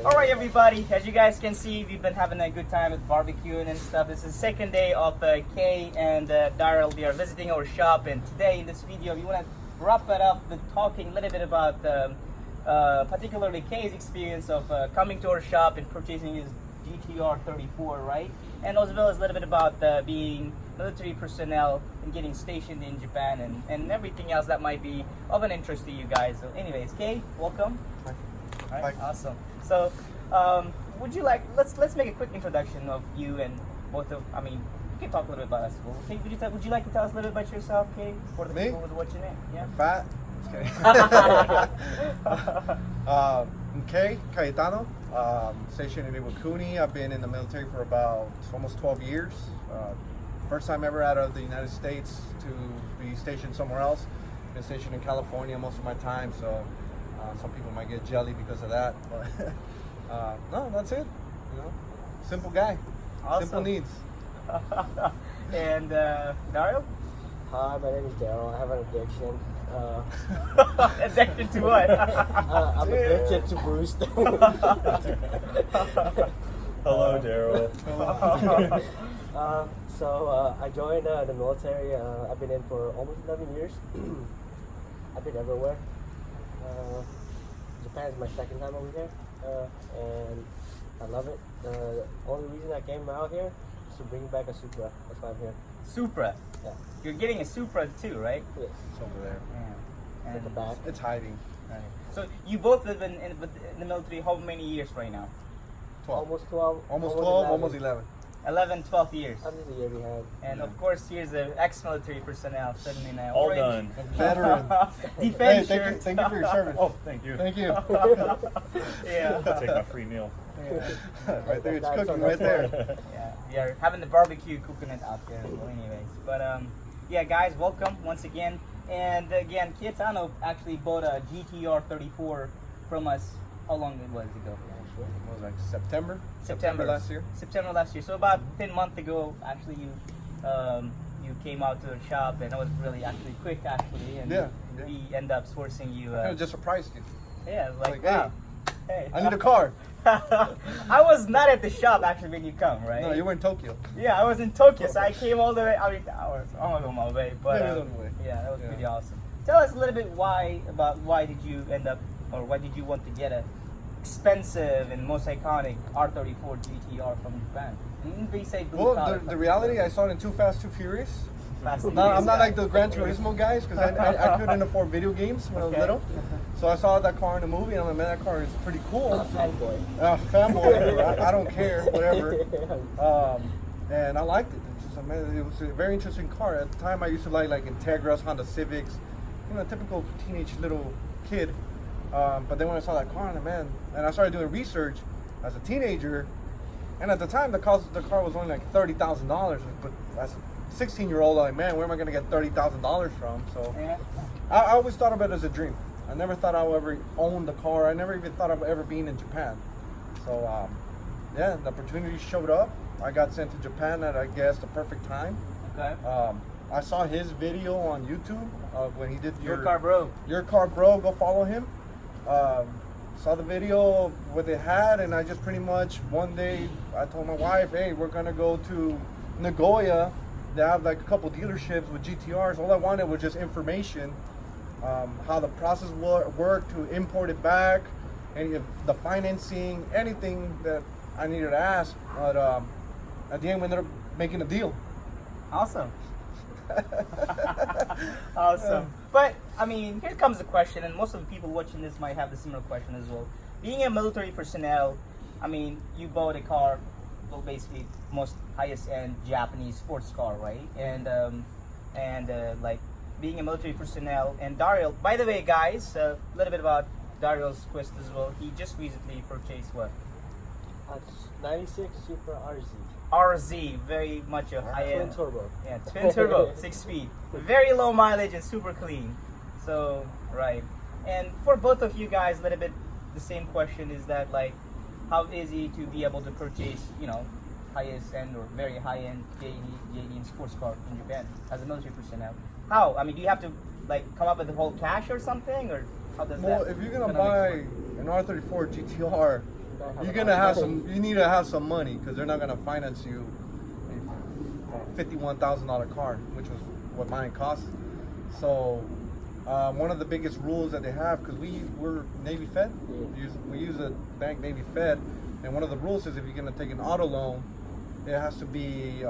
Alright everybody, as you guys can see, we've been having a good time with barbecuing and stuff. This is the second day of Caye and Daryl. They are visiting our shop, and today in this video we want to wrap it up with talking a little bit about particularly Caye's experience of coming to our shop and purchasing his GTR 34, right? And as well as a little bit about being military personnel and getting stationed in Japan and everything else that might be of an interest to you guys. So anyways, Caye, welcome. Hi. All right, Hi. awesome. So, would you like let's make a quick introduction of you and both of. I mean, you can talk a little bit about us. Okay, would you like to tell us a little bit about yourself, Caye, for the Me? people who watching it? Yeah. Fat. I'm Caye Cayetano, stationed in Iwakuni. I've been in the military for about almost 12 years. First time ever out of the United States to be stationed somewhere else. Been stationed in California most of my time, so some people might get jelly because of that. But no, that's it. You know, simple guy, Awesome. simple needs. And Daryl? Hi, my name is Daryl. I have an addiction. Addiction to what? I'm addicted to Bruce. Hello, Daryl. So I joined the military. I've been in for almost 11 years. I've been everywhere. Japan is my second time over here, and I love it. The only reason I came out here is to bring back a Supra. That's why I'm here. Supra. Yeah. You're getting a Supra too, right? Yes. It's over there. Yeah. At the back. It's hiding. Right. So you both live in the military. How many years right now? 12. Almost 12. Almost 12. Almost 11. 11, 12 years. Under the year we have. And of course, here's the ex-military personnel sitting in an All orange done. Veteran. defense Hey, shirt. thank you for your service. Oh, thank you. Thank you. Yeah. I'll take my free meal. Right there, it's That's cooking on right that there. Yeah, we are having the barbecue cooking it out there. Well, anyways, but yeah, guys, welcome once again. And again, Cayetano actually bought a GTR 34 from us. How long it was ago? It was like September last year. September last year. So about 10 months ago, actually, you came out to the shop, and it was really actually quick, actually. And Yeah. we end up sourcing you. I just surprised you. Yeah, it was like, Like, wow. Hey, I need a car. I was not at the shop actually when you come, right? No, you were in Tokyo. Yeah, I was in Tokyo, so I came all the way. I mean, I was on my way, but Yeah, you was on the way. yeah, that was Yeah. pretty awesome. Tell us a little bit why did you end up, or why did you want to get a expensive and most iconic R34 GTR from Japan? And they say blue Well, collar, the but reality, I saw it in Too Fast, Too Furious. Fast and No, I'm Furious not guy. like the Gran Turismo guys because I couldn't afford video games when I was Okay. little. So I saw that car in the movie and I'm like, man, that car is pretty cool. Fanboy. Fanboy, I don't care, whatever. And I liked it. It's just, man, it was a very interesting car. At the time, I used to like Integras, Honda Civics, you know, typical teenage little kid. But then when I saw that car, I'm like, man, and I started doing research as a teenager. And at the time, the car was only like $30,000. But as a 16-year-old, I'm like, man, where am I going to get $30,000 from? So Yeah. I always thought of it as a dream. I never thought I would ever own the car. I never even thought of ever being in Japan. So, yeah, the opportunity showed up. I got sent to Japan at, I guess, the perfect time. Okay. I saw his video on YouTube when he did Your car, bro. Your Car Bro, go follow him. Saw the video of what they had, and I just pretty much one day I told my wife, hey, we're gonna go to Nagoya. They have like a couple dealerships with GTRs. All I wanted was just information, how the process worked to import it back, any of the financing, anything that I needed to ask. But at the end, we ended up making a deal. Awesome. Awesome. But I mean, here comes the question, and most of the people watching this might have the similar question as well. Being a military personnel, I mean, you bought a car, well, basically most highest end Japanese sports car, right? And like being a military personnel, and Daryl. By the way, guys, a little bit about Daryl's quest as well. He just recently purchased what? 96 Supra RZ. RZ, very much a high Twin end. turbo. Yeah, twin turbo, 6 speed, very low mileage and super clean. So right, and for both of you guys, a little bit the same question is that like, how easy to be able to purchase, you know, highest end or very high end JD sports car in Japan as a military personnel? How? I mean, do you have to like come up with the whole cash or something, or how does Well, that? if you're gonna economics buy work? an R34 GTR, you're gonna have some. You need to have some money because they're not gonna finance you a $51,000 car, which was what mine cost. So one of the biggest rules that they have, because we're Navy Fed, we use a bank Navy Fed, and one of the rules is if you're gonna take an auto loan, it has to be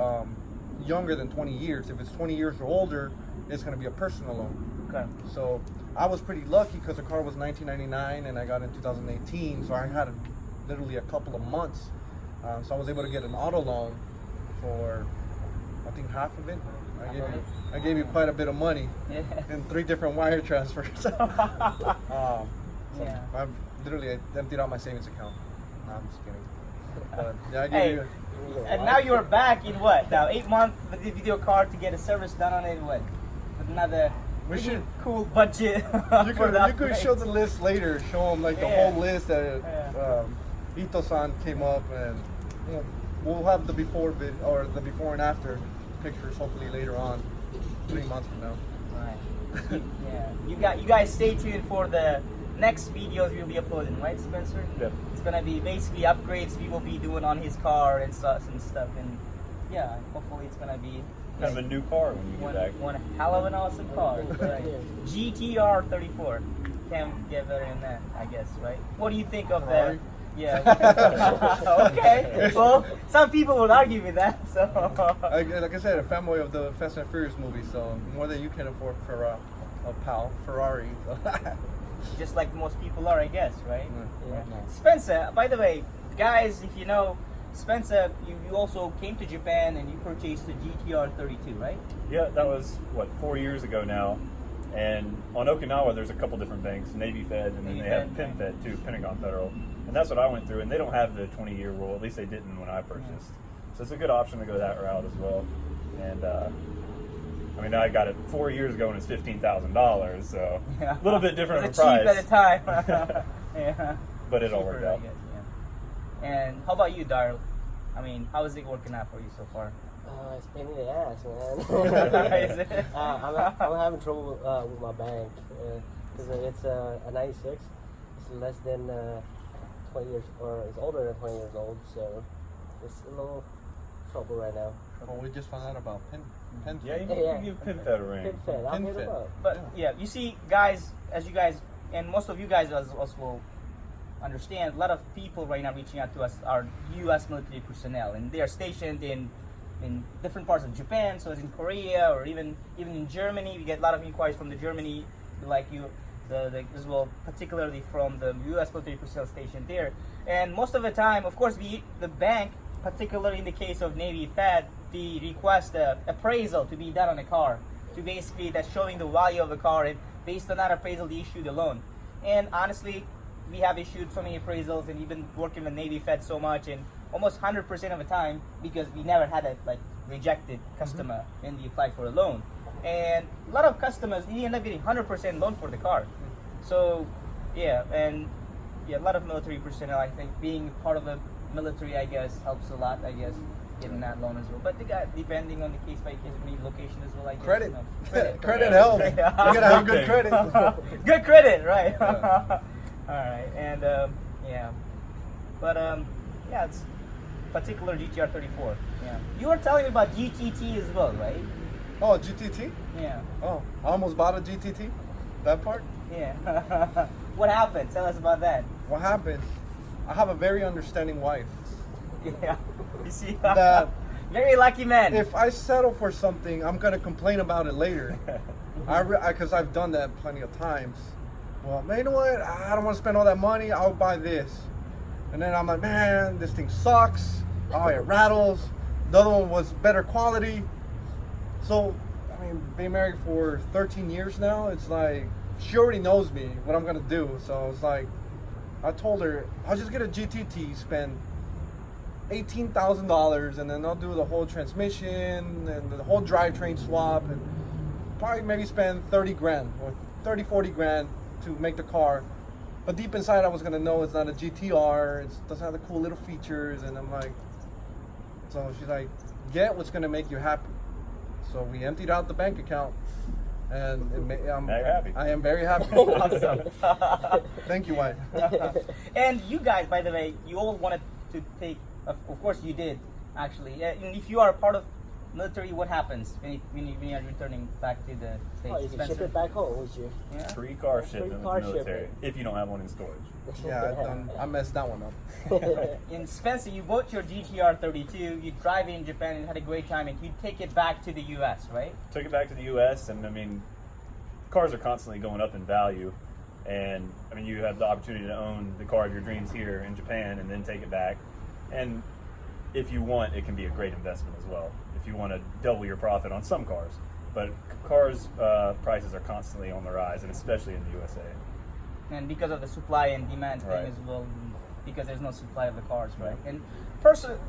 younger than 20 years. If it's 20 years or older, it's gonna be a personal loan. Okay. So I was pretty lucky because the car was 1999 and I got it in 2018, so I had literally a couple of months. So I was able to get an auto loan for, I think, half of it. I gave you quite a bit of money in 3 different wire transfers. So Yeah. I emptied out my savings account. No, I'm just kidding. But, yeah, I gave Hey, you. and now you're back in what? Now 8 months with the video card to get a service done on it. What? With another We really should- cool budget. You could show the list later. Show them like the whole list that Ito-san came up, and we'll have the before or the before and after pictures hopefully later on, 3 months from now. Right. Yeah. You guys stay tuned for the next videos we'll be uploading, right, Spencer? Yep. It's gonna be basically upgrades we will be doing on his car and stuff, and yeah, hopefully it's gonna be Have a new car when you get back. one hell of an awesome car. Right. GTR 34. Can't get better than that, I guess, right? What do you think of that? Ferrari? Yeah. Okay. Well, some people would argue with that. So. Like I said, a fanboy of the Fast and Furious movie, so more than you can afford for a Ferrari. Just like most people are, I guess, right? Yeah. Spencer, by the way, guys, if you know, Spencer, you also came to Japan and you purchased the GTR 32, right? Yeah, that was, 4 years ago now. And on Okinawa, there's a couple different banks, Navy Fed, and then Navy they have Fed, PenFed too, Pentagon Federal. And that's what I went through, and they don't have the 20-year rule, at least they didn't when I purchased. So it's a good option to go that route as well. And I mean, I got it 4 years ago and it's $15,000, so a little bit different of a It's price. cheap at the time. Yeah. But it all Cheaper, worked I out. guess, yeah. And how about you, Daryl? I mean, how is it working out for you so far? It's a pain in the ass, Is man. it? I'm having trouble with my bank because it's a 96. It's less than 20 years, or it's older than 20 years old, so it's a little trouble right now. Oh, we just found out about PenFed. Yeah, you Yeah. can give PenFed a ring. PenFed, I'll hit PenFed. them up. But yeah, you see, guys, as you guys, and most of you guys also will understand, a lot of people right now reaching out to us are U.S. military personnel, and they are stationed in different parts of Japan, so it's in Korea or even in Germany. We get a lot of inquiries from the Germany, like you, as well, particularly from the U.S. military personnel stationed there. And most of the time, of course, the bank, particularly in the case of Navy Fed, they request a appraisal to be done on a car, to basically that's showing the value of the car, and based on that appraisal, they issue the loan. And honestly, we have issued so many appraisals, and we've been working with Navy Fed so much, and almost 100% of the time, because we never had a rejected customer when we applied for a loan. And a lot of customers, we end up getting 100% loan for the car. So yeah, and yeah, a lot of military personnel, I think being part of the military, I guess, helps a lot, I guess, getting that loan as well. But depending on the case by case location as well, I guess. Credit. You know, Credit helps. You gotta have good credit. Good credit, right? Yeah. All right, and yeah, but yeah, it's particular GTR 34. Yeah, you were telling me about GTT as well, right? Oh, GTT? Yeah, Oh, I almost bought a GTT. That part? yeah. What happened? Tell us about that. What happened? I have a very understanding wife. Yeah, you see, That very lucky man. if I settle for something, I'm gonna complain about it later. Because I've done that plenty of times. Well, man, you know what? I don't want to spend all that money. I'll buy this. And then I'm like, man, this thing sucks. Oh, it rattles. The other one was better quality. So, I mean, being married for 13 years now, it's like, she already knows me, what I'm going to do. So it's like, I told her, I'll just get a GTT, spend $18,000, and then I'll do the whole transmission and the whole drivetrain swap, and probably maybe spend 30 grand or 30, 40 grand to make the car. But deep inside, I was gonna know it's not a GTR. It doesn't have the cool little features, and I'm like, so she's like, get what's gonna make you happy. So we emptied out the bank account, and Now you're happy. I am very happy. Awesome. Thank you, wife. And you guys, by the way, you all wanted to take. Of course, you did actually. And if you are a part of military, what happens when you are returning back to the States? Oh, you can ship Spencer? it back home, would you? Yeah. Free car Free shipment car with the military shipment. if you don't have one in storage. Yeah, I messed that one up. In Spencer, you bought your GTR 32. You drive it in Japan and had a great time, and you take it back to the U.S., right? Took it back to the U.S. and I mean, cars are constantly going up in value, and I mean, you have the opportunity to own the car of your dreams here in Japan and then take it back. And if you want, it can be a great investment as well. If you want to double your profit on some cars, but cars prices are constantly on the rise, and especially in the USA. And because of the supply and demand Right. thing as well, because there's no supply of the cars, right? Right. And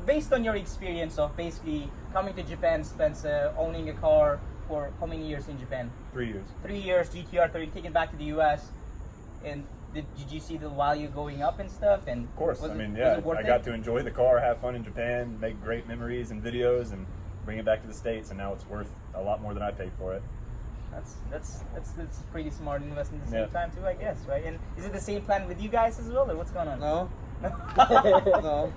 based on your experience of basically coming to Japan, Spencer, owning a car for how many years in Japan? 3 years. 3 years, GTR 30, taken back to the US, and did you see the value going up and stuff? And Of course, was I it- mean, was yeah, it worth I it? got to enjoy the car, have fun in Japan, make great memories and videos, and bring it back to the States. And now it's worth a lot more than I paid for it. That's a pretty smart investment at the same Yeah. time too, I guess, right? And is it the same plan with you guys as well, or what's going on? No, no.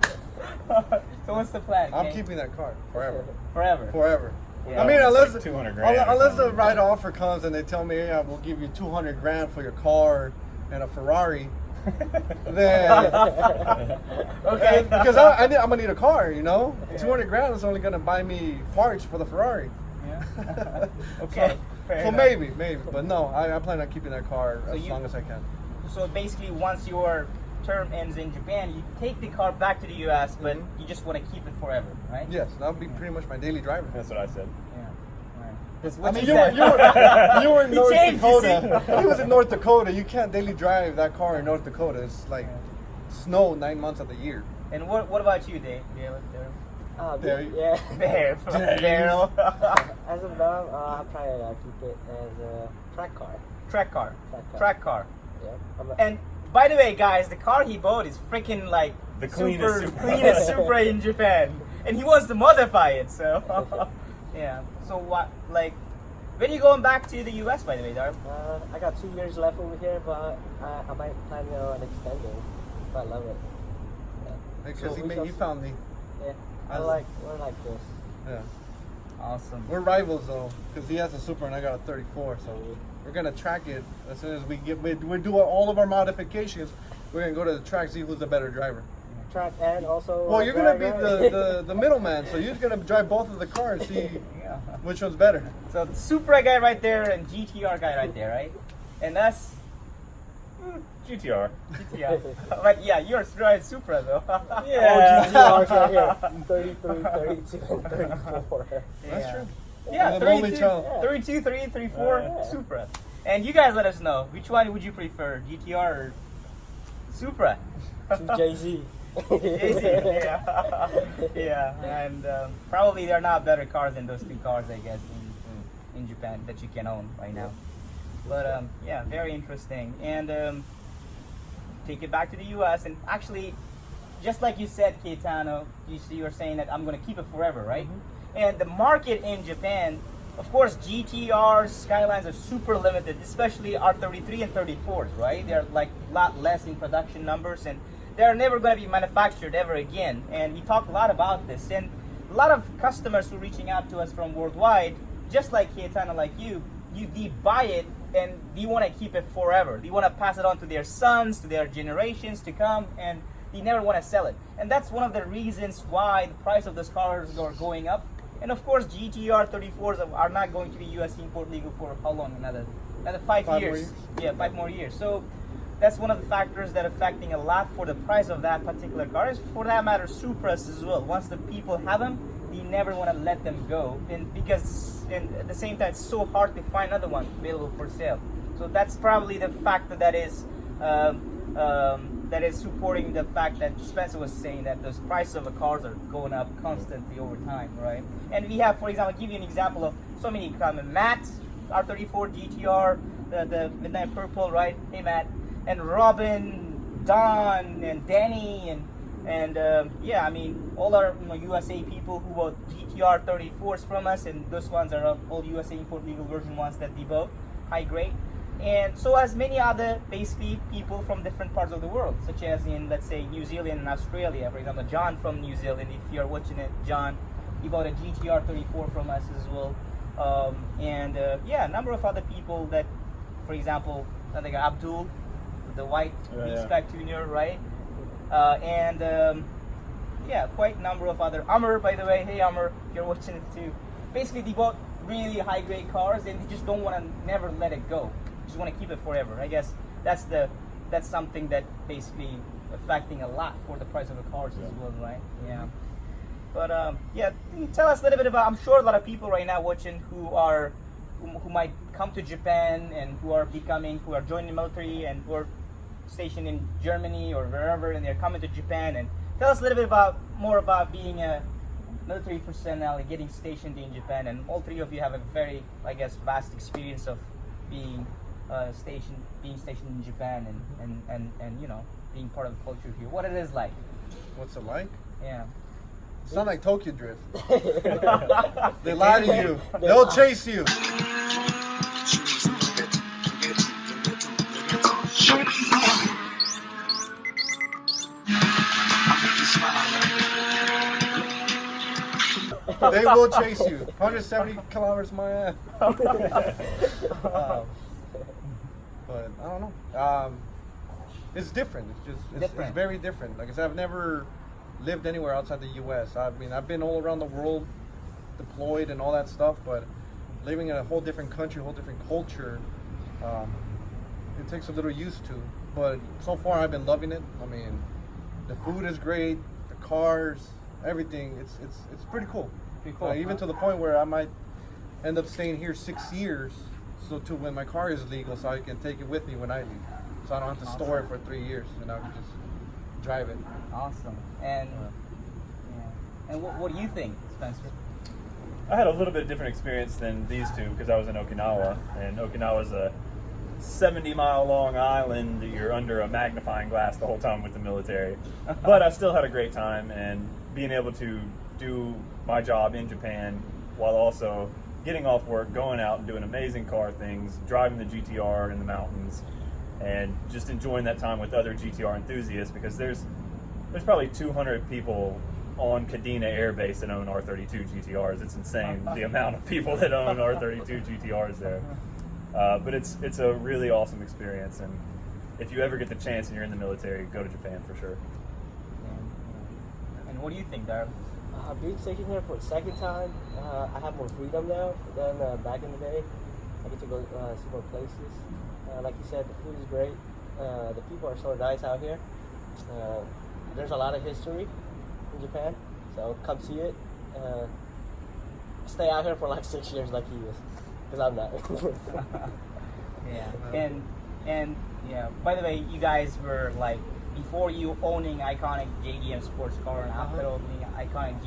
So what's the plan? I'm Kay? keeping that car forever. Forever. Forever. Yeah. I mean, It's unless like 200 grand or unless the something. right offer comes and they tell me, yeah, we'll give you 200 grand for your car and a Ferrari, then Okay. because I'm gonna need a car, you know. 200 grand is only gonna buy me parts for the Ferrari. Yeah. Okay. Fair So enough. maybe, but no, I plan on keeping that car So as you- long as I can. So basically, once your term ends in Japan, you take the car back to the U.S., but Mhm. you just want to keep it forever, right? Yes, that would be pretty much my daily driver. That's what I said. Yeah. Right. That's I what mean, you you were, said. you were in He North changed, you Dakota. see? He was in North Dakota. You can't daily drive that car in North Dakota. It's like snow 9 months of the year. And what about you, Dave? There you- Yeah. There, Dave. Daryl. As of now, I'm trying to keep it as a track car. Track car. Track car. Track car. Yeah. I'm a, And by the way, guys, the car he bought is freaking like The cleanest Supra. cleanest Supra in Japan, and he wants to modify it. So, yeah. So what, like, when are you going back to the U.S. by the way, Daryl? I got 2 years left over here, but I might plan on extending. If I love it. Yeah. Because So we shall he see. found me. Yeah. I We're like this. Yeah. Awesome. We're rivals though, because he has a Supra and I got a 34. So we're gonna track it as soon as we do all of our modifications. We're gonna go to the track, see who's the better driver. Track and also. Well, you're gonna be driver. the middleman, so you're gonna drive both of the cars, see Yeah. which one's better. So the Supra guy right there and GTR guy right there, right? And us, GTR. GTR. But yeah, you're right, Supra though. Yeah. Oh, GTRs right here. 33, 32, and 34. That's Yeah. true. Yeah, I'm an only 32, child. 32, 33, 34, Yeah. Supra. And you guys let us know, which one would you prefer, GTR or Supra? Jay-Z. Easy, yeah. Yeah, and probably they're not better cars than those two cars, I guess, in Japan that you can own right now. But yeah, very interesting. And take it back to the U.S. and actually, just like you said, Keitano, you were saying that I'm going to keep it forever, right? And the market in Japan, of course, GTRs, Skylines are super limited, especially R33 and 34s, right? They're like a lot less in production numbers, and they're never going to be manufactured ever again. And we talked a lot about this, and a lot of customers who are reaching out to us from worldwide, just like Keitano, like you they buy it and they want to keep it forever. They want to pass it on to their sons, to their generations to come, and they never want to sell it. And that's one of the reasons why the price of those cars are going up. And of course, GTR 34s are not going to be US import legal for how long? Another 5 5 years. more years. Yeah, 5 more years. So that's one of the factors that are affecting a lot for the price of that particular car. Is for that matter, Supras as well. Once the people have them, they never want to let them go. And at the same time, it's so hard to find another one available for sale. So that's probably the factor that is supporting the fact that Spencer was saying that those prices of the cars are going up constantly over time, right? And we have, for example, I'll give you an example of so many common. Matt, R34 GTR, the Midnight Purple, right? Hey Matt. And Robin, Don, and Danny, And yeah, I mean, all our USA people who bought GTR 34s from us, and those ones are all USA import legal version ones that we bought, high grade. And so as many other basically people from different parts of the world, such as in, let's say, New Zealand and Australia. For example, John from New Zealand, if you're watching it, John, he bought a GTR 34 from us as well. Yeah, a number of other people that, for example, I think Abdul, the white spec tuner, right? Yeah, quite a number of other. Amr, by the way, hey Amr, if you're watching it too. Basically, they bought really high grade cars and they just don't want to never let it go. Just want to keep it forever. I guess that's something that basically affecting a lot for the price of the cars as well, right? Yeah. But yeah, can you tell us a little bit about? I'm sure a lot of people right now watching who might come to Japan and who are joining the military and who are stationed in Germany or wherever, and they're coming to Japan. And tell us a little bit more about being a military personnel and getting stationed in Japan. And all three of you have a very, I guess, vast experience of being stationed in Japan and you know, being part of the culture here. What it is like? What's it like? Yeah. It's not like Tokyo Drift. They lie to you. They'll chase you. They will chase you. 170 kilometers my ass. But I don't know. It's different. It's very different. Like I said, I've never lived anywhere outside the U.S. I mean, I've been all around the world, deployed and all that stuff. But living in a whole different country, a whole different culture, it takes a little used to. But so far, I've been loving it. I mean, the food is great, the cars, everything. It's pretty cool. Even to the point where I might end up staying here 6 years, so to when my car is legal, so I can take it with me when I leave, so I don't have to store it for 3 years, and I can just drive it. Awesome. And and what do you think, Spencer? I had a little bit different experience than these two because I was in Okinawa, and Okinawa's a 70-mile long island that you're under a magnifying glass the whole time with the military. But I still had a great time, and being able to do my job in Japan while also getting off work, going out and doing amazing car things, driving the GTR in the mountains, and just enjoying that time with other GTR enthusiasts, because there's probably 200 people on Kadena Air Base that own R32 GTRs. It's insane the amount of people that own R32 GTRs there. But it's a really awesome experience, and if you ever get the chance and you're in the military, go to Japan for sure. And what do you think, Daryl? Being stationed here for the second time, I have more freedom now than back in the day. I get to go see more places. Like you said, the food is great. The people are so nice out here. There's a lot of history in Japan, so come see it. Stay out here for like 6 years like he is, because I'm not. Yeah, and yeah. By the way, you guys were like, before you owning iconic JDM sports car and after owning iconic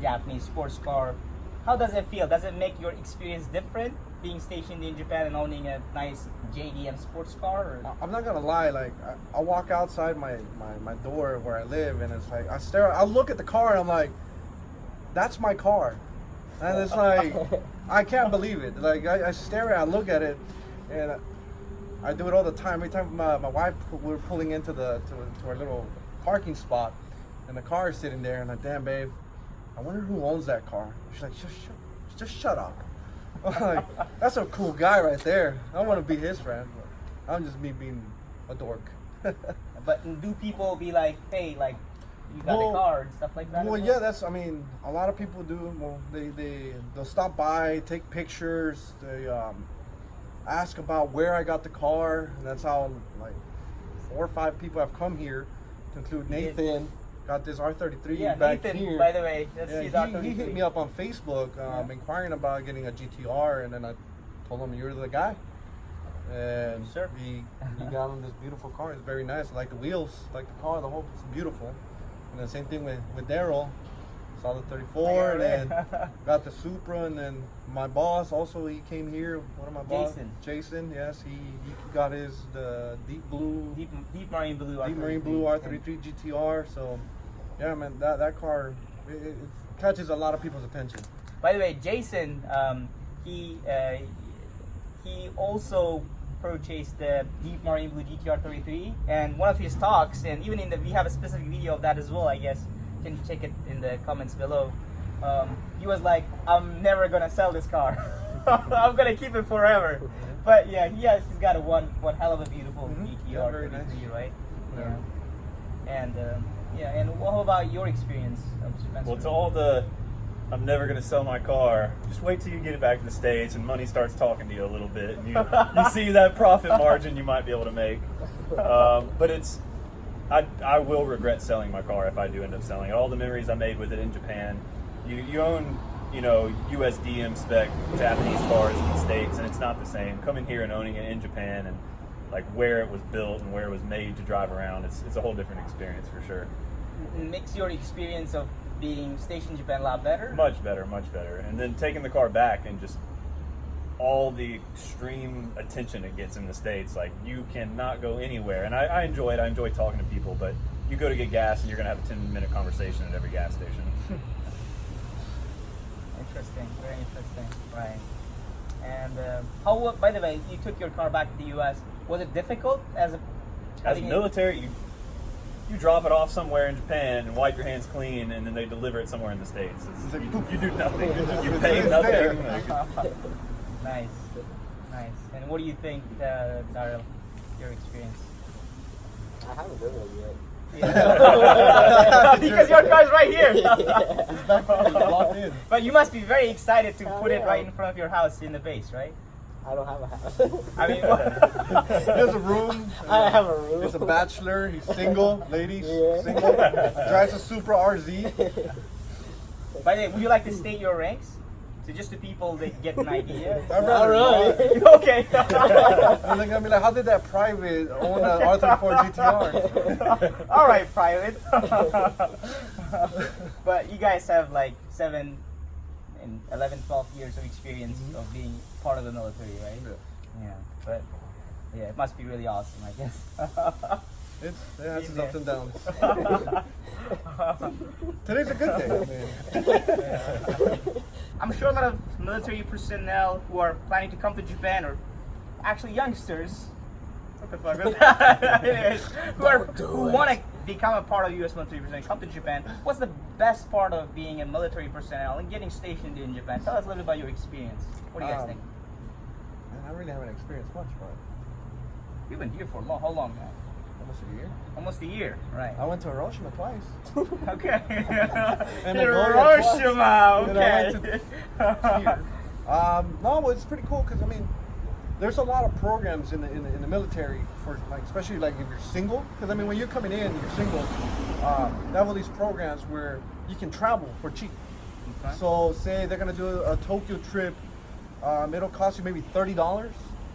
Japanese sports car, how does it feel? Does it make your experience different being stationed in Japan and owning a nice JDM sports car? Or? I'm not gonna lie, like I walk outside my door where I live, and it's like I look at the car and I'm like, that's my car, and it's like I can't believe it. Like I stare at it, I look at it, and I do it all the time. Every time my wife, we're pulling into to our little parking spot, and the car is sitting there, and I'm like, damn babe, I wonder who owns that car. She's like, just shut up. I'm like, that's a cool guy right there. I want to be his friend. But I'm just me being a dork. But do people be like, hey, like, you got a car and stuff like that? Well, yeah, I mean, a lot of people do. Well, they'll stop by, take pictures, they ask about where I got the car, and that's how like 4 or 5 people have come here, to include Nathan. Got this R33 back Nathan, here. by the way, that's his R33. He hit me up on Facebook, inquiring about getting a GTR, and then I told him you're the guy. And he got him this beautiful car. It's very nice. I like the wheels, like the car, the whole. It's beautiful. And the same thing with Daryl. Saw the 34, and then got the Supra, and then my boss also, he came here. One of my boss, Jason. Yes, he got the deep marine blue R33 GTR. So Yeah, man, that car, it catches a lot of people's attention. By the way, Jason, he also purchased the Deep Marine Blue GTR 33, and one of his talks, and even we have a specific video of that as well, I guess. You can check it in the comments below. He was like, I'm never gonna sell this car. I'm gonna keep it forever. But yeah, he's got a one hell of a beautiful GTR 33, nice. Right? Yeah. And and what about your experience of Spencer? Well, to all the I'm never going to sell my car, just wait till you get it back to the States and money starts talking to you a little bit and you see that profit margin you might be able to make. But I will regret selling my car if I do end up selling it. All the memories I made with it in Japan. You own, USDM spec Japanese cars in the States, and it's not the same. Coming here and owning it in Japan and like where it was built and where it was made to drive around, it's a whole different experience for sure. It makes your experience of being stationed in Japan a lot better? Much better, much better. And then taking the car back and just all the extreme attention it gets in the States. Like, you cannot go anywhere. And I enjoy it. I enjoy talking to people, but you go to get gas and you're going to have a 10-minute conversation at every gas station. Interesting, very interesting. Right. And by the way, you took your car back to the U.S. Was it difficult as a military? You drop it off somewhere in Japan and wipe your hands clean, and then they deliver it somewhere in the States. You do nothing. You pay nothing. Nice. And what do you think, Daryl? Your experience? I haven't driven it yet. Yeah. Because your car's right here. It's back locked in. But you must be very excited to put it right in front of your house in the base, right? I don't have a house. I mean, there's a room. I have a room. He's a bachelor. He's single. Ladies, single. Drives a Supra RZ. By the way, would you like to state your ranks? So just the people that get an idea. I'd rather Okay. And they're gonna be like, how did that private own an R34 GTR? All right, private. But you guys have like 7 and 11, 12 years of experience of being part of the military, right? Yeah. But yeah, it must be really awesome, I guess. It has its ups and downs. Today's a good day, man. I'm sure a lot of military personnel who are planning to come to Japan, or actually youngsters, what the fuck was that? Anyways, who want to become a part of U.S. military personnel, come to Japan. What's the best part of being a military personnel and getting stationed in Japan? Tell us a little bit about your experience. What do you guys think? Man, I really haven't experienced much, but You've been here for how long now? almost a year. Almost a year, right? I went to Hiroshima twice. Okay. And Hiroshima, okay. No, but it's pretty cool because I mean, there's a lot of programs in the military for like, especially like if you're single. Because I mean, when you're coming in, you're single. They have all these programs where you can travel for cheap. Okay. So say they're gonna do a Tokyo trip. It'll cost you maybe $30.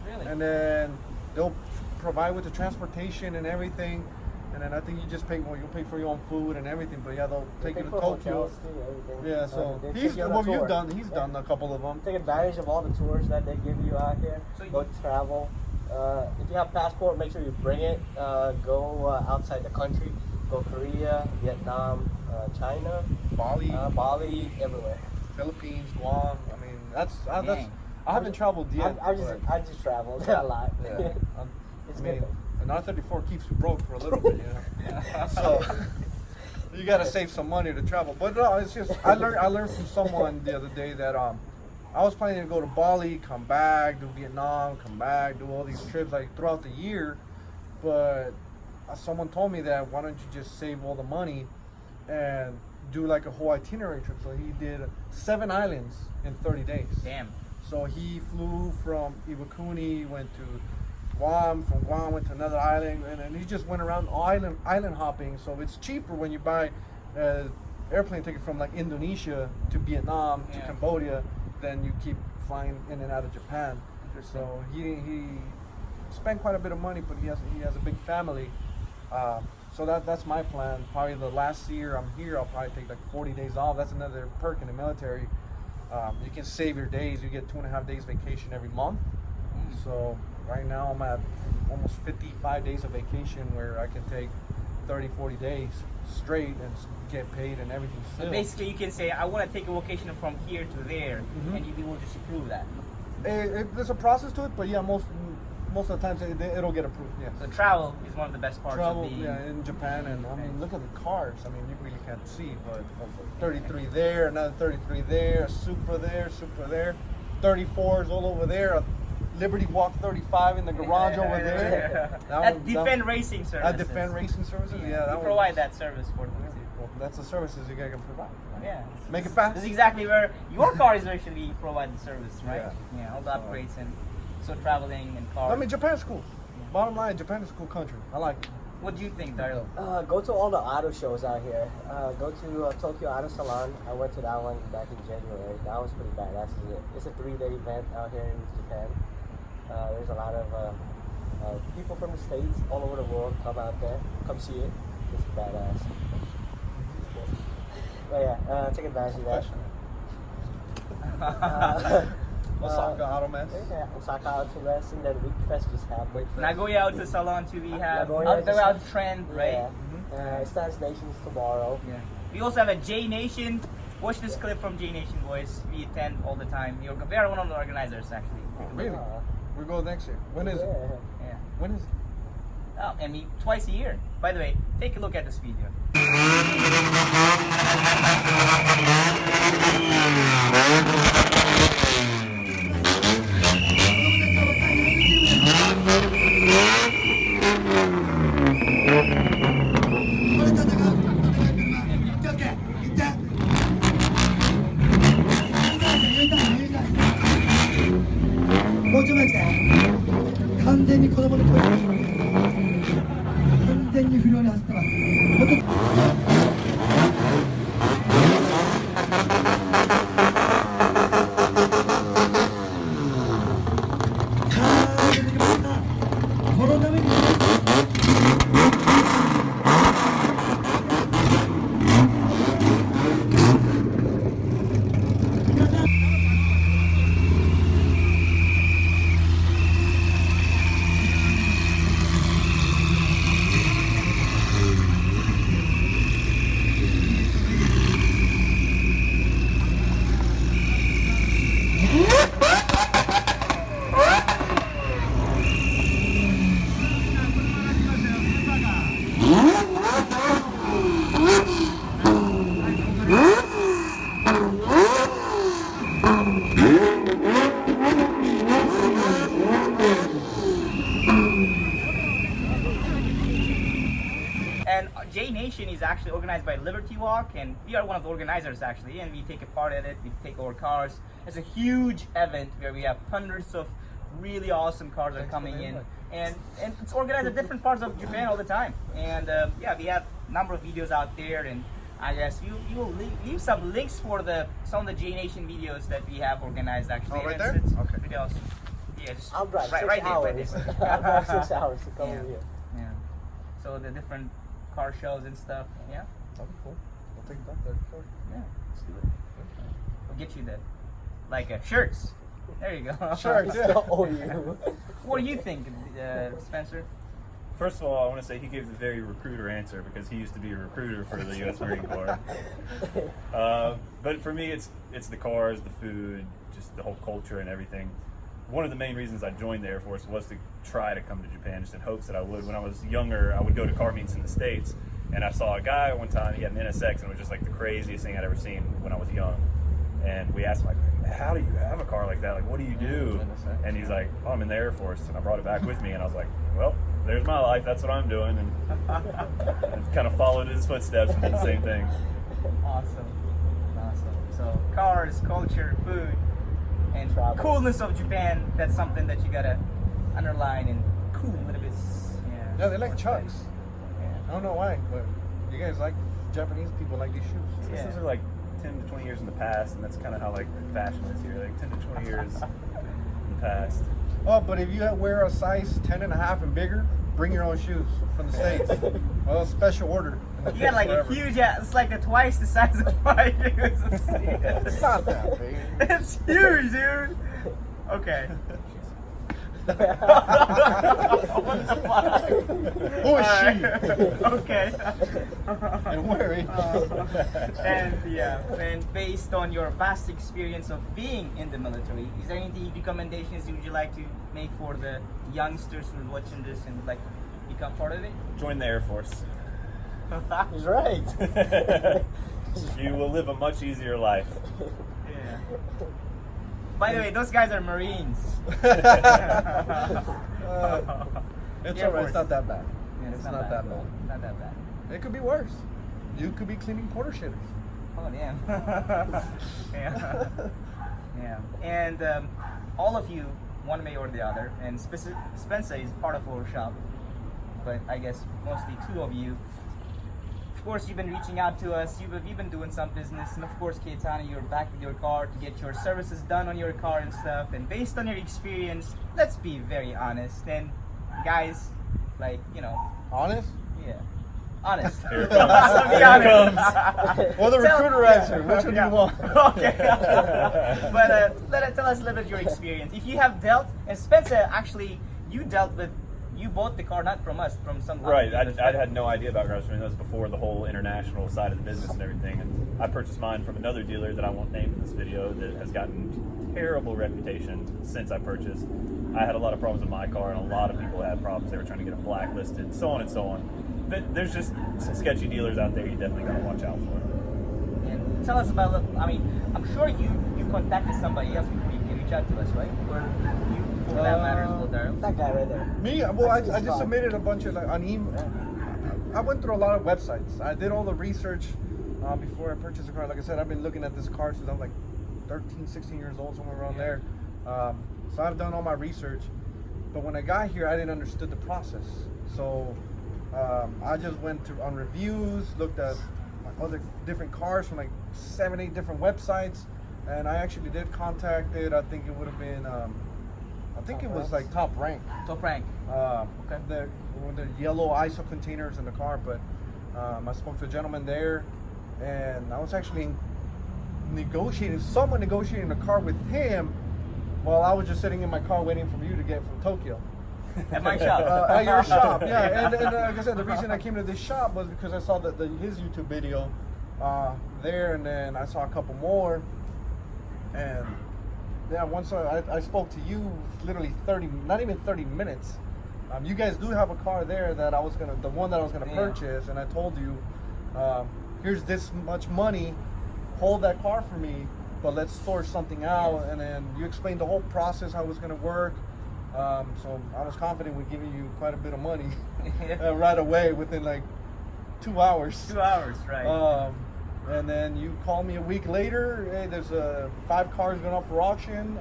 Really? And then they'll provide with the transportation and everything. And then I think you just pay, well, you'll pay for your own food and everything, but yeah, they'll take you to Tokyo. Yeah, so he's done a couple of them. Take advantage of all the tours that they give you out here. So go travel. If you have a passport, make sure you bring it. Go outside the country. Go Korea, Vietnam, China, Bali, everywhere. Philippines, Guam. I mean, that's I haven't traveled yet. I just traveled a lot. Yeah. It's I mean, good. an R34 keeps you broke for a little bit, you know. So you gotta save some money to travel. But no, it's just I learned from someone the other day that I was planning to go to Bali, come back, do Vietnam, come back, do all these trips like throughout the year. But someone told me that why don't you just save all the money and do like a whole itinerary trip. So he did 7 islands in 30 days. Damn. So he flew from Iwakuni, went to Guam, from Guam went to another island, and then he just went around island hopping. So it's cheaper when you buy an airplane ticket from like Indonesia to Vietnam to Cambodia than you keep flying in and out of Japan. So he spent quite a bit of money, but he has a big family. So that's my plan. Probably the last year I'm here, I'll probably take like 40 days off. That's another perk in the military. You can save your days. You get 2.5 days vacation every month. So right now I'm at almost 55 days of vacation where I can take 30, 40 days. straight and get paid and everything. So Still, basically, you can say, I want to take a vacation from here to there, Mhm. and you will just approve that. there's a process to it, but yeah, most of the times it'll get approved. Yes. So travel is one of the best parts Travel, of being. yeah, in Japan, and I mean, look at the cars. I mean, you really can't see, but 33 there, another 33 there, a Supra there, 34s all over there, a Liberty Walk 35 in the garage over there. At Defend Racing Services. At Defend Racing Services, yeah. We That provide that service for them too. Well, that's the services you guys can provide. Yeah. Make it fast. This is exactly where your car is actually provide the service, right? Yeah. All the upgrades and so traveling and cars. I mean, Japan's cool. Bottom line, Japan is a cool country. I like it. What do you think, Daryl? Go to all the auto shows out here. Go to Tokyo Auto Salon. I went to that one back in January. That was pretty badass. It's a 3-day event out here in Japan. There's a lot of people from the States all over the world come out there. Come see it. It's badass. But yeah, take advantage of that. Osaka Auto Mess. Yeah, Osaka Auto Mess, and then Week Fest just happened. Week Fest. Nagoya Auto Salon too. We have Nagoya Auto Trend, right? Yeah. It starts Nations tomorrow. Yeah. We also have a J Nation. Watch this clip from J Nation, boys. We attend all the time. We are one of the organizers, actually. Really? We go next year. When is it? Yeah. When is it? Oh, and we twice a year. By the way, take a look at this video. And J Nation is actually organized by Liberty Walk, and we are one of the organizers actually, and we take a part in it. We take our cars. It's a huge event where we have hundreds of really awesome cars are coming in, and it's organized at different parts of Japan all the time. And yeah, we have a number of videos out there, and I guess you will leave some links for some of the J Nation videos that we have organized actually. Oh, right And there? It's Okay. pretty awesome. Yeah, just I'll drive right 6 hours. there. I'll drive 6 hours to come Yeah. here. Yeah. So the different car shows and stuff. Yeah. That'd be cool. I'll take that there. Sure. Yeah. Let's do it. We'll get you the shirts. There you go. Shirts, yeah. OU. What do you think, Spencer? First of all, I want to say he gave the very recruiter answer because he used to be a recruiter for the U.S. Marine Corps. But for me, it's the cars, the food, just the whole culture and everything. One of the main reasons I joined the Air Force was to try to come to Japan, just in hopes that I would. When I was younger, I would go to car meets in the States, and I saw a guy one time, he had an NSX, and it was just like the craziest thing I'd ever seen when I was young. And we asked him, like, how do you have a car like that? Like, what do you do? And he's like, oh, I'm in the Air Force. And I brought it back with me, and I was like, well, there's my life. That's what I'm doing. And kind of followed his footsteps and did the same thing. Awesome. So cars, culture, food, and Travel. coolness of Japan. That's something that you gotta underline and cool a little bit. Yeah, they like chucks. Yeah. I don't know why, but you guys like Japanese people like these shoes. Yeah. These are like 10 to 20 years in the past, and that's kind of how like fashion is here. Like 10 to 20 years in the past. Oh, but if you wear a size 10 and a half and bigger, bring your own shoes from the States. Well, special order. You got like a huge, it's like twice the size of my shoes. It's not that big. It's huge, dude. Okay. What the fuck? Who is she? Okay. And where is and based on your vast experience of being in the military, is there any recommendations would you like to make for the youngsters who are watching this and would like to become part of it? Join the Air Force. He's right. You will live a much easier life. Yeah. By the way, those guys are Marines. It's Yeah, alright. It's not that bad. Yeah, It's not that bad. Not that bad. It could be worse. You could be cleaning quarter shitters. Oh damn. Yeah. Yeah. And all of you, one way or the other, and Spencer is part of our shop, but I guess mostly two of you. Of course, you've been reaching out to us. You've been doing some business, and of course, Keitani, you're back with your car to get your services done on your car and stuff. And based on your experience, let's be very honest. And guys, like Honest? yeah, honest. Here it comes. Be Here it honest. Well, the Tell- recruiter answer. Which one do you want? Okay. But tell us a little bit of your experience. If you have dealt, and Spencer, actually, you bought the car not from us, from some other Right, dealers, I had no idea about garage swimming. That was before the whole international side of the business and everything. And I purchased mine from another dealer that I won't name in this video that has gotten terrible reputation since I purchased. I had a lot of problems with my car, and a lot of people had problems. They were trying to get them blacklisted, so on and so on. But there's just some sketchy dealers out there you definitely got to watch out for. And tell us about. I mean, I'm sure you contacted somebody else before you can reach out to us, right? Or you, for that matter, as well, Daryl. That guy right there. Me? Well, I That's his just car. submitted a bunch of on email. I went through a lot of websites. I did all the research before I purchased a car. Like I said, I've been looking at this car since I was like 13, 16 years old, somewhere around there. So I've done all my research. But when I got here, I didn't understand the process. So I just went on reviews, looked at other different cars from like 7, 8 different websites, and I actually did contact it. I think it would have been, I think it was like Top Rank. Top rank. Okay. The yellow ISO containers in the car, but I spoke to a gentleman there, and I was actually someone negotiating the car with him, while I was just sitting in my car waiting for you to get from Tokyo. At my shop. At your shop, yeah. And like I said, the reason I came to this shop was because I saw his YouTube video there, and then I saw a couple more, and yeah, once I spoke to you, literally not even 30 minutes. You guys do have a car there that the one that I was gonna purchase, and I told you, here's this much money, hold that car for me, but let's source something out. And then you explained the whole process, how it was gonna work. So I was confident with giving you quite a bit of money right away within like 2 hours. 2 hours, right? And then you called me a week later. Hey, there's 5 cars going up for auction.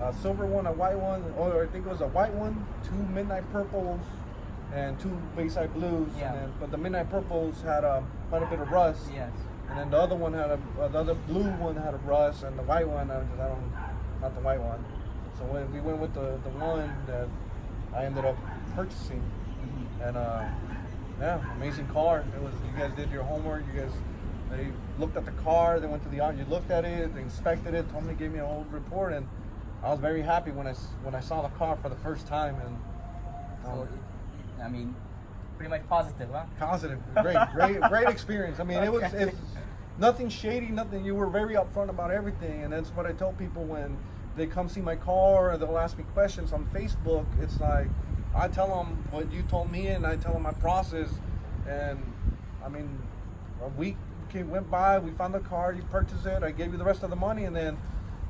A silver one, a white one, or I think it was a white one, 2 midnight purples, and 2 Bayside blues. Yeah. But the midnight purples had quite a bit of rust. Yes. And then the other one the other blue one had a rust, and the white one, not the white one. So when we went with the one that I ended up purchasing, and yeah, amazing car. It was, you guys did your homework. They looked at the car. They went to the you looked at it, they inspected it, told me, gave me a whole report, and I was very happy when I saw the car for the first time. And So, I mean, pretty much positive, huh? positive, great experience. I mean, it was nothing shady, nothing. You were very upfront about everything, and that's what I tell people when they come see my car, or they'll ask me questions on Facebook. It's like I tell them what you told me, and I tell them my process. And I mean, a week went by, we found the car, you purchased it, I gave you the rest of the money, and then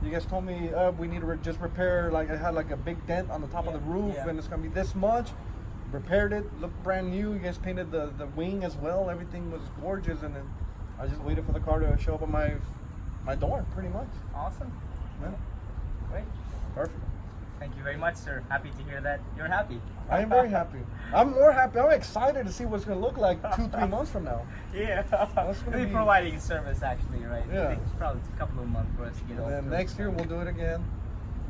you guys told me we need to just repair, like it had like a big dent on the top of the roof, and it's gonna be this much. Repaired it, looked brand new. You guys painted the wing as well. Everything was gorgeous, and then I just waited for the car to show up at my door, pretty much. Awesome. Yeah. Great. Perfect. Thank you very much, sir. Happy to hear that you're happy. I am very happy. I'm more happy. I'm excited to see what's going to look like 2-3 months from now. Yeah. That's gonna We'll be be- providing service actually, right? Yeah. I think it's probably a couple of months for us to get all And then through. next year we'll do it again.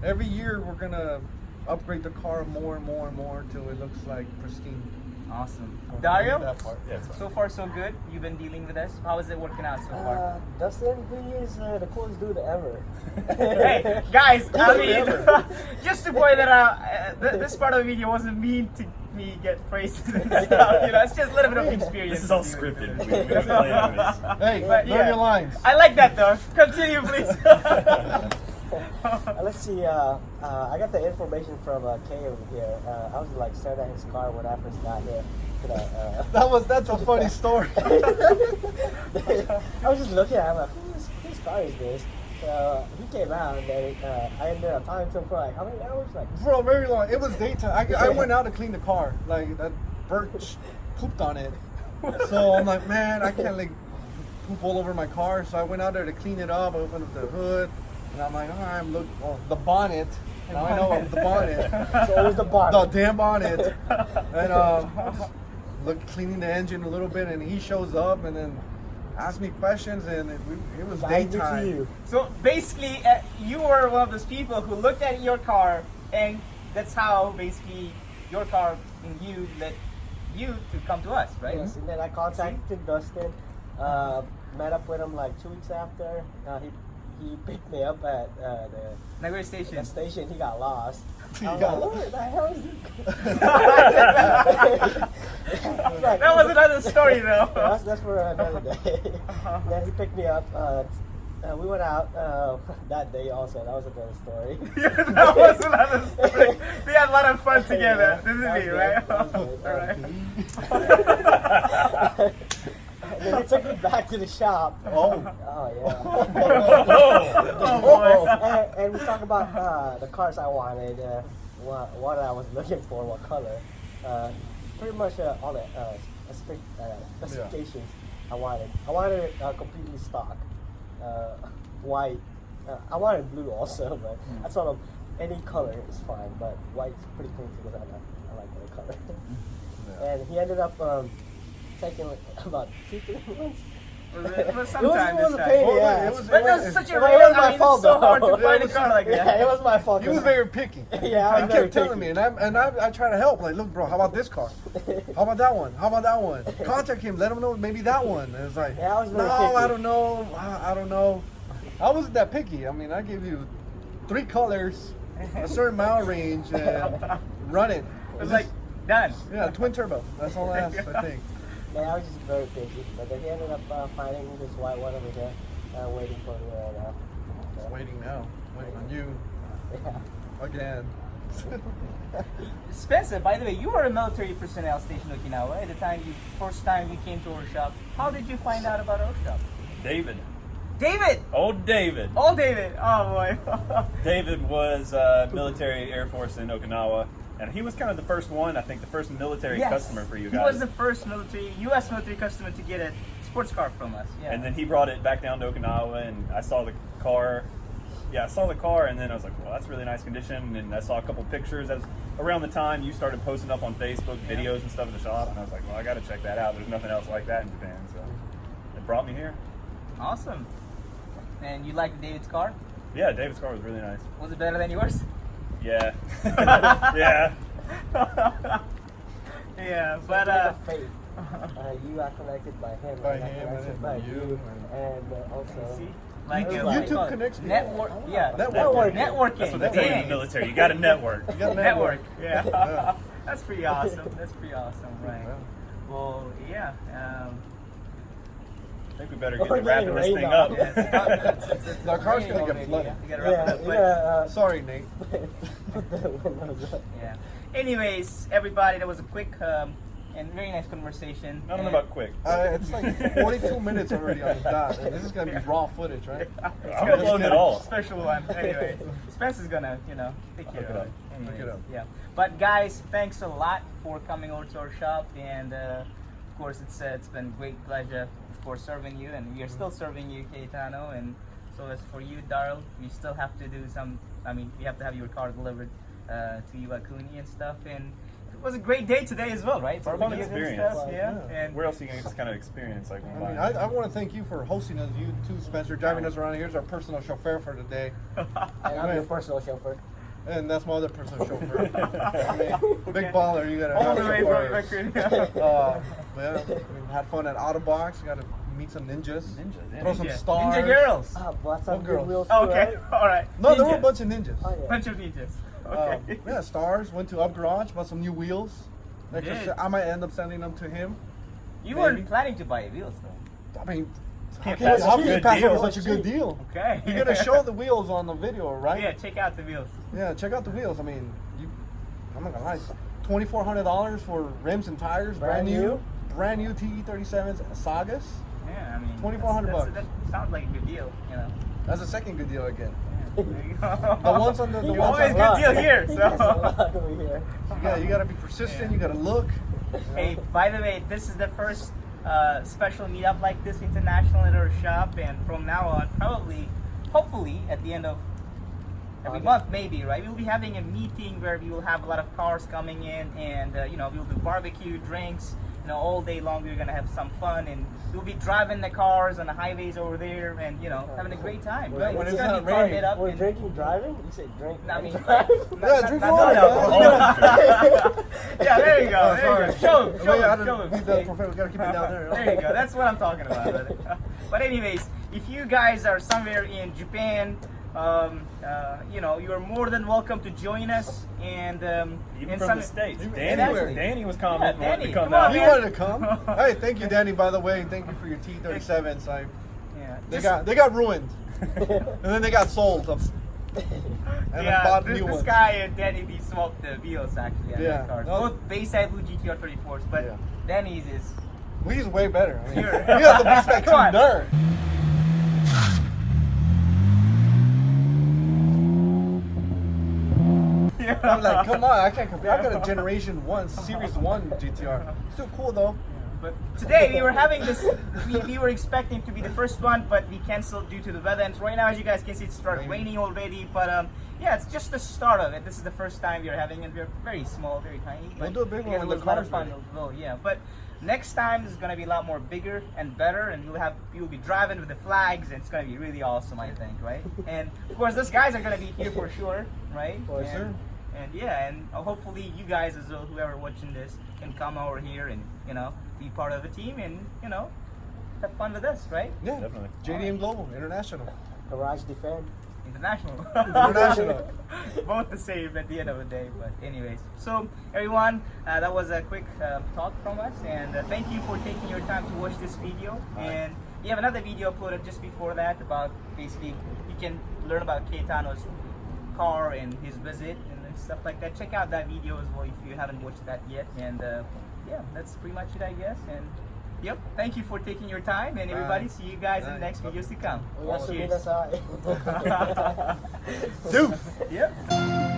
Every year we're going to upgrade the car more and more and more until it looks like pristine. Awesome. That Dario, part. Yeah, so. so far so good. You've been dealing with us. How is it working out so far? Dustin, he is the coolest dude ever. Hey, guys, I mean, just to point that out, this part of the video wasn't mean to me get praised and stuff. You know, it's just a little bit of experience. This is all scripted. We don't play on this. Hey, But, learn your lines. I like that though. Continue, please. Let's see. I got the information from Caye over here. I was like staring at his car when I first got here. That's a funny story. I was just looking at him like, whose car is this? He came out and then I ended up talking to him for like how many hours? Like For a very long. It was daytime. I went out to clean the car. Like that bird pooped on it. So I'm like, man, I can't like poop all over my car. So I went out there to clean it up. I opened up the hood, and I'm like, all right, look, the bonnet. Now I know it was the bonnet. so it was the bar. The damn bonnet. And cleaning the engine a little bit, and he shows up and then asked me questions, and it was daytime. To you. So basically, you were one of those people who looked at your car, and that's how basically your car and you led you to come to us, right? Yes, and then I contacted Dustin. Met up with him like 2 weeks after. He picked me up at the Nagoya Station. station. He got lost. I was got like, what the hell is this? That was another story though. That's for another day. Then he picked me up. We went out that day also. That was another story. That was another story. We had a lot of fun together, Yeah, didn't that we? was Right? good. That was good. And then he took me back to the shop. Oh. Yeah. Oh, And we talked about the cars I wanted, what I was looking for, what color. Pretty much all the specifications I wanted. I wanted it completely stock, white. I wanted blue also, but I told him any color is fine, but white's pretty clean too because I like any color. And he ended up taking like about 2-3 months. It was sometime It was this a pain, time. yeah. But that's such a It rare. was my I mean, fault, it's so hard though. to find a car like that. Yeah, it was my fault. He was very picky. Yeah, I He was very kept telling picky. me, and I try to help. Like, look, bro, how about this car? How about that one? How about that one? Contact him, let him know maybe that one. And it's like, Yeah, I was no, very picky. I don't know. I don't know. I wasn't that picky. I mean, I gave you 3 colors, a certain mile range, and run it. It was like done. Yeah, twin turbo. That's all I asked, I think. Yeah, I was just very picky. But then he ended up finding this white one over here, waiting for me right now. Waiting now. Waiting on you Yeah. again. Spencer, by the way, you were a military personnel stationed in Okinawa at the time first time you came to our shop. How did you find out about our shop? David. David! Old David. Oh, David! Oh boy. David was military Air Force in Okinawa, and he was kind of the first one, I think, the first military Yes. customer for you guys. He was the first U.S. military customer to get a sports car from us. Yeah. And then he brought it back down to Okinawa, and I saw the car. Yeah, I saw the car, and then I was like, well, that's really nice condition. And I saw a couple pictures. That was around the time you started posting up on Facebook videos and stuff of the shop, and I was like, well, I got to check that out. There's nothing else like that in Japan, so it brought me here. Awesome. And you liked David's car? Yeah, David's car was really nice. Was it better than yours? Yeah. Yeah. Yeah, But but faith. You are connected by him. By and I'm him, connected and by you, and also. see, like YouTube what do you call it? connects people. Network. Yeah, Networking. Networking. That's what they tell you in the Dang. military. You got to network. You got Network. Yeah. Yeah. That's pretty awesome. That's pretty awesome, right? Yeah. Well, yeah. I think we better get We're to wrapping getting this thing rained up. on. It's The car's raining gonna get already. flooded. You gotta wrap Yeah, it up you quick. gotta Sorry, Nate. put the windows up. Yeah. Anyways, everybody, that was a quick and very nice conversation. I don't know And- about quick. It's like 42 minutes already on the dot. And this is gonna be raw footage, right? I'm uploading it all. Special one. Anyway, Spencer's gonna, take care Hook of it it. up. Anyways, Hook it up. Yeah. But guys, thanks a lot for coming over to our shop, and of course, it's been a great pleasure for serving you, and we are still serving you, Keitano, and so as for you, Daryl, we still have to do we have to have your car delivered to Iwakuni and stuff, and it was a great day today as well, right? Fun Barbecues and experience. stuff, yeah. And Where else are you going to kind of experience like I mean, I want to thank you for hosting us. You too, Spencer, driving us around. Here's our personal chauffeur for today. And I'm your personal chauffeur. And that's my other personal chauffeur. I mean, big baller, you gotta All have the a way chauffeur. from Iwakuni. But yeah, we had fun at Autobox. Got to meet some ninjas. Ninjas, yeah. Throw some Ninja. stars. Ninja girls. Bought some What good girls? wheels. Oh, too, okay, right? all right. No, there were a Ninjas. bunch of ninjas. Oh, yeah. Bunch of ninjas. Okay. Yeah, stars. Went to Up Garage, bought some new wheels. Like I Did. said, I might end up sending them to him. You Maybe. weren't planning to buy wheels though. I mean, how Can't can pass you, up how a can you good pass deal. over such a good deal? Okay. You're gonna show the wheels on the video, right? Yeah, check out the wheels. Yeah, check out the wheels. I mean, I'm not gonna lie, $2,400 for rims and tires, brand new TE37s Sagas. Yeah, I mean, $2,400 bucks. That sounds like a good deal, you know. That's the second good deal again. Yeah, there you go. The ones on the You ones always on good deal here. There's a So, lot over here. you gotta be persistent. You gotta look. hey, by the way, this is the first special meetup like this international at our shop, and from now on, probably, hopefully, at the end of every month, maybe, right? We'll be having a meeting where we will have a lot of cars coming in, and we'll do barbecue, drinks, all day long. We're gonna have some fun, and we'll be driving the cars on the highways over there, and having a great time. Right? when It's it's gonna not be car raining. meetup. We're and- drinking, driving? You say drink. I mean, and not- drive? Yeah, drink not- water, not- bro. Yeah, there you go. Oh, There you sorry. go. Show him, show Wait, I him, don't show him. need the professional. We gotta keep it down there. There you go. That's what I'm talking about. But anyways, if you guys are somewhere in Japan, you're more than welcome to join us. And Even in from some the States. Even Danny, anywhere. Danny was commenting, Yeah, wanting Danny, to come come on, out. You man. wanted to come? Hey, thank you, Danny. By the way, thank you for your T37s. Yeah, They got ruined, and then they got sold. And then bought new this ones. guy and Danny, we swapped the wheels actually on Yeah. that car. No. Both Bayside Blue GTR 34s, but Yeah. Danny's is. He's way better. I mean, Sure. he has the V-Spec Come on. tuned dirt. I'm like, come on, I can't compare. I got a Generation 1, Series 1 GTR. Still cool though. But today we were having this. We were expecting to be the first one, but we canceled due to the weather. And right now, as you guys can see, it started raining already. But yeah, it's just the start of it. This is the first time we are having it. We're very small, very tiny. We'll But do a big it one when was the a lot of car's fun. ready. Well, yeah, but next time is gonna be a lot more bigger and better, and you'll be driving with the flags, and it's gonna be really awesome, I think, right? And of course, those guys are gonna be here for sure, right? For sure. And yeah, and hopefully you guys as well, whoever watching this, can come over here and be part of the team and have fun with us, right? Yeah, Definitely. JDM Global International. Garage defend. International. International. Both the same at the end of the day. But anyways, so everyone, that was a quick talk from us, and thank you for taking your time to watch this video. And we have another video uploaded just before that about basically you can learn about Keitano's car and his visit and stuff like that. Check out that video as well if you haven't watched that yet. And yeah, that's pretty much it, I guess. And yep, thank you for taking your time, and everybody, see you guys in the next videos to come. Oyasu Cheers. minasai. Dude. Yep.